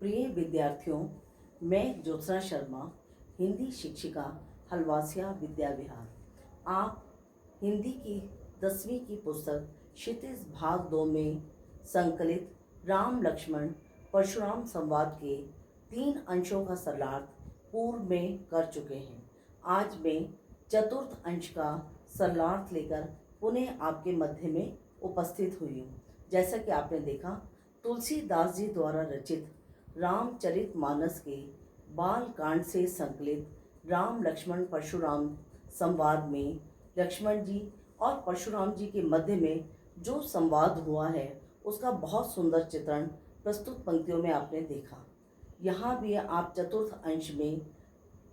प्रिय विद्यार्थियों, मैं ज्योत्सना शर्मा, हिंदी शिक्षिका, हलवासिया विद्या विहार। आप हिंदी की 10वीं की पुस्तक क्षितिज भाग 2 में संकलित राम लक्ष्मण परशुराम संवाद के 3 अंशों का सरलार्थ पूर्व में कर चुके हैं। आज मैं चतुर्थ अंश का सरलार्थ लेकर पुनः आपके मध्य में उपस्थित हुई हूँ। जैसा कि आपने देखा, तुलसीदास जी द्वारा रचित रामचरितमानस के बाल कांड से संकलित राम लक्ष्मण परशुराम संवाद में लक्ष्मण जी और परशुराम जी के मध्य में जो संवाद हुआ है उसका बहुत सुंदर चित्रण प्रस्तुत पंक्तियों में आपने देखा। यहाँ भी आप चतुर्थ अंश में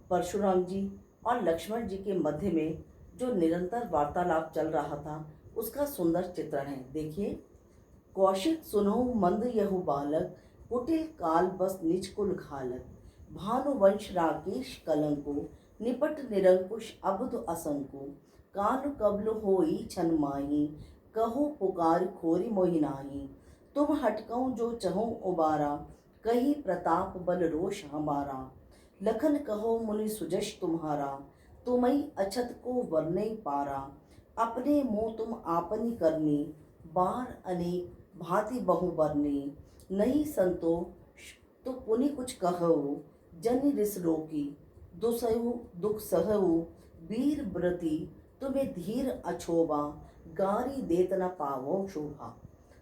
परशुराम जी और लक्ष्मण जी के मध्य में जो निरंतर वार्तालाप चल रहा था उसका सुंदर चित्रण है। देखिए, कौशिक सुनहु मंद यहु बालक, कुटिल काल बस निज कुल घालक, भानुवंश राकेश कलंको, निपट निरंकुश अबुध असंको, काल कबल होई छन माही, कहु पुकार खोरी मोहि नाही, तुम हटकऊं जो चहु उबारा, कही प्रताप बल रोष हमारा, लखन कहो मुनि सुजश तुम्हारा, तुम्ही अछत को वर्णय पारा, अपने मुँह तुम आपनी करनी, बार अनेक भांति बहु बरनी, नहीं संतोष तो पुनि कुछ कहो, जन रिस रोकी, दुसहु दुख सहु, वीर व्रति तुम्हें धीर अछोबा, गारी देत न पावो शोभा,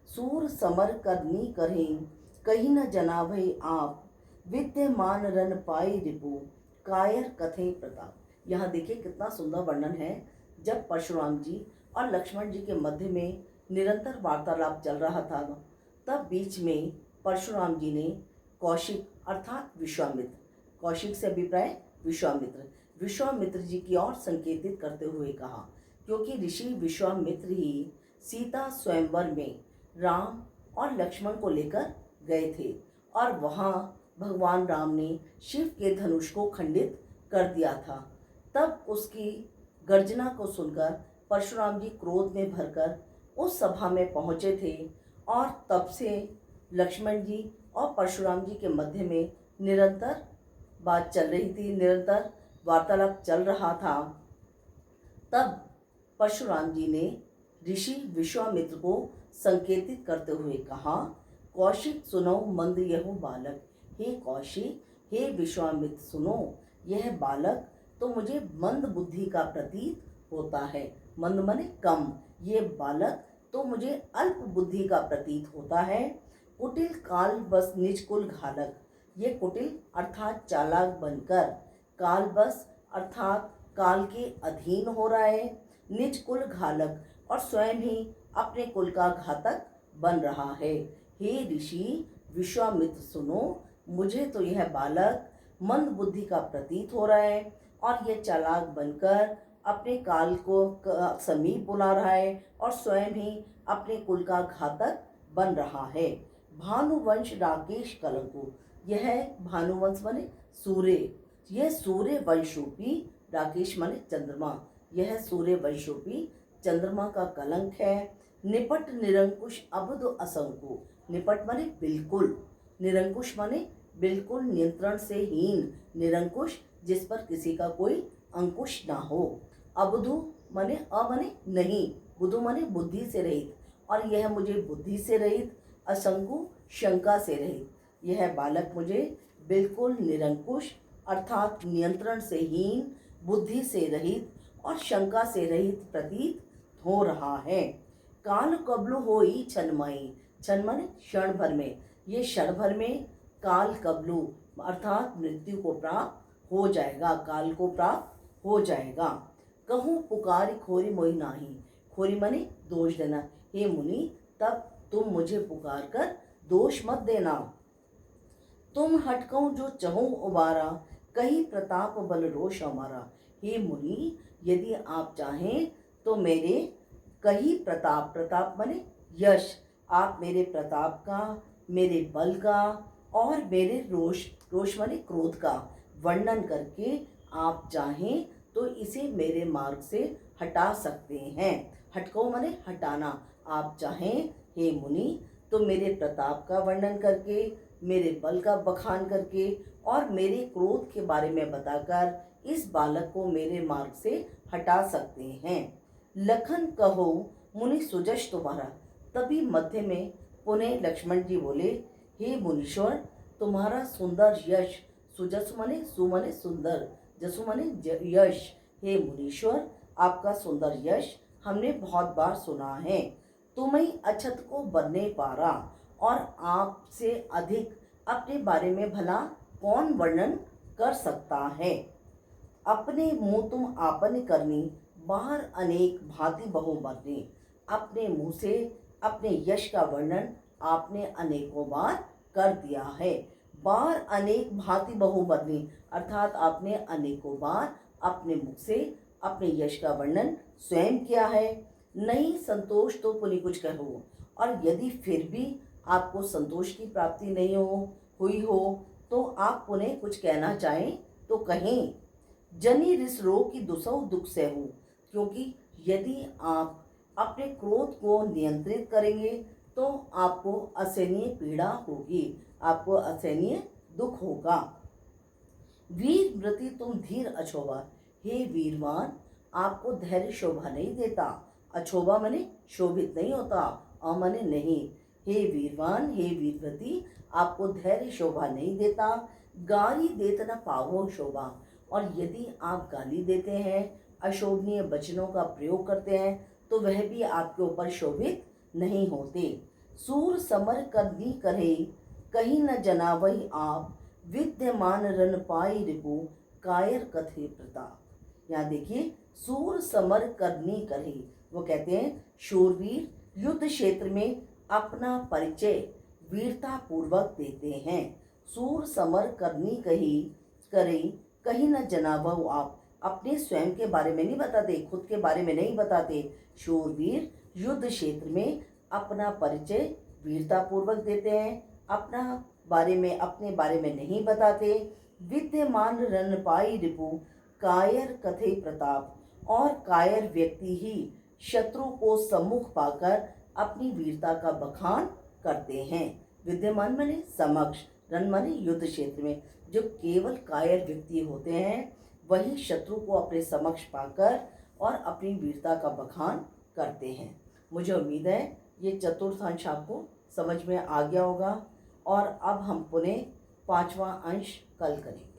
सूर समर करनी करें, कहीं न जनाभे आप, विद्यमान रन पाई रिपु, कायर कथे प्रताप। यहाँ देखिए कितना सुंदर वर्णन है। जब परशुराम जी और लक्ष्मण जी के मध्य में निरंतर वार्तालाप चल रहा था, तब बीच में परशुराम जी ने कौशिक अर्थात विश्वामित्र, कौशिक से अभिप्राय विश्वामित्र जी की ओर संकेतित करते हुए कहा, क्योंकि ऋषि विश्वामित्र ही सीता स्वयंवर में राम और लक्ष्मण को लेकर गए थे और वहाँ भगवान राम ने शिव के धनुष को खंडित कर दिया था। तब उसकी गर्जना को सुनकर परशुराम जी क्रोध में भरकर उस सभा में पहुँचे थे और तब से लक्ष्मण जी और परशुराम जी के मध्य में निरंतर बात चल रही थी, निरंतर वार्तालाप चल रहा था। तब परशुराम जी ने ऋषि विश्वामित्र को संकेतित करते हुए कहा, कौशिक सुनो मंद यहु बालक, हे कौशिक, हे विश्वामित्र सुनो, यह बालक तो मुझे मंद बुद्धि का प्रतीत होता है। मंद माने कम, ये बालक तो मुझे अल्प बुद्धि का प्रतीत होता है। कुटिल काल बस निज कुल घालक, ये कुटिल अर्थात चालाक बनकर, काल बस अर्थात काल के अधीन हो रहा है, निज कुल घालक और स्वयं ही अपने कुल का घातक बन रहा है। हे ऋषि विश्वामित्र सुनो, मुझे तो यह बालक मंद बुद्धि का प्रतीत हो रहा है और यह चालाक बनकर अपने काल को समीप बुला रहा है और स्वयं ही अपने कुल का घातक बन रहा है। भानुवंश राकेश कलंको, यह भानुवंश माने सूर्य, यह सूर्य वंशरूपी, राकेश माने चंद्रमा, यह सूर्य वंशरूपी चंद्रमा का कलंक है। निपट निरंकुश अबुध असंको, निपट माने बिल्कुल, निरंकुश माने बिल्कुल नियंत्रण से हीन, निरंकुश जिस पर किसी का कोई अंकुश ना हो। अबुधु माने माने नहीं, बुधु माने बुद्धि से रहित, और यह मुझे बुद्धि से रहित, असंकु शंका से रहित, यह बालक मुझे बिल्कुल निरंकुश अर्थात नियंत्रण से हीन, बुद्धि से रहित और शंका से रहित प्रतीत हो रहा है। काल कबलु होई छनमयी, छन माने क्षण भर में, ये क्षण भर में काल कबलु अर्थात मृत्यु को प्राप्त हो जाएगा, काल को प्राप्त हो जाएगा। कहूँ पुकारी खोरी मोहि नाही, खोरी माने दोष देना, हे मुनि तब तुम मुझे पुकार कर दोष मत देना। तुम हटकऊं जो चहूं उबारा, कही प्रताप बल रोष हमारा, हे मुनि यदि आप चाहें तो मेरे कही प्रताप, प्रताप माने यश, आप मेरे प्रताप का, मेरे बल का और मेरे रोष, रोष माने क्रोध का वर्णन करके आप चाहें तो इसे मेरे मार्ग से हटा सकते हैं। हटको माने हटाना, आप चाहें हे मुनि तो मेरे प्रताप का वर्णन करके, मेरे बल का बखान करके और मेरे क्रोध के बारे में बताकर इस बालक को मेरे मार्ग से हटा सकते हैं। लखन कहो मुनि सुजश तुम्हारा। तभी मध्य में पुनः लक्ष्मण जी बोले, हे मुनीश्वर, तुम्हारा सुंदर यश, सुजस मने सु मने सुंदर, जसु मने यश, हे मुनीश्वर, आपका सुंदर यश हमने बहुत बार सुना है। तुम ही अछत को बनने पारा, और आपसे अधिक अपने बारे में भला कौन वर्णन कर सकता है। अपने मुंह तुम आपन करनी, बाहर अनेक भांति बहु मरनी। अपने मुंह से अपने यश का वर्णन आपने अनेकों बार कर दिया है। बाहर अनेक भांति बहु मरनी अर्थात आपने अनेकों बार अपने मुख से अपने यश का वर्णन स्वयं किया है। नहीं संतोष तो पुनि कुछ कहो, और यदि फिर भी आपको संतोष की प्राप्ति नहीं हुई हो तो आप पुनः कुछ कहना चाहें तो कहें। जनी रिस रोग की दुसौ दुख से हो, क्योंकि यदि आप अपने क्रोध को नियंत्रित करेंगे तो आपको असहनीय पीड़ा होगी, आपको असहनीय दुख होगा। वीर व्रति तुम धीर अछोभा। हे वीरवान, आपको धैर्य शोभा नहीं देता। अछोभा मने शोभित नहीं होता, अमने नहीं। हे वीरवान, हे वीरव्रति, आपको धैर्य शोभा नहीं देता। गाली देत न पावो शोभा, और यदि आप गाली देते हैं, अशोभनीय वचनों का प्रयोग करते हैं, तो वह भी आपके ऊपर शोभित नहीं होते। सूर समर करनी करे, कहीं न जनावही आप, विद्यमान रन पाई रिपु, कायर कथे प्रताप। यहाँ देखिए, सूर समर करनी करे, वो कहते हैं शूरवीर युद्ध क्षेत्र में अपना परिचय वीरता पूर्वक देते हैं। सूर समर करनी करे, कहीं न जनावो आप, अपने स्वयं के बारे में नहीं बताते, खुद के बारे में नहीं बताते। शूरवीर युद्ध क्षेत्र में अपना परिचय वीरता पूर्वक देते हैं, अपने बारे में नहीं बताते। विद्यमान रन पाई रिपु, कायर कथे प्रताप, और कायर व्यक्ति ही शत्रु को सम्मुख पाकर अपनी वीरता का बखान करते हैं। विद्यमान माने समक्ष, रन माने युद्ध क्षेत्र में। जो केवल कायर व्यक्ति होते हैं वही शत्रु को अपने समक्ष पाकर और अपनी वीरता का बखान करते हैं। मुझे उम्मीद है ये चतुर्थ अंश आपको समझ में आ गया होगा, और अब हम पुनः 5वां अंश कल करेंगे।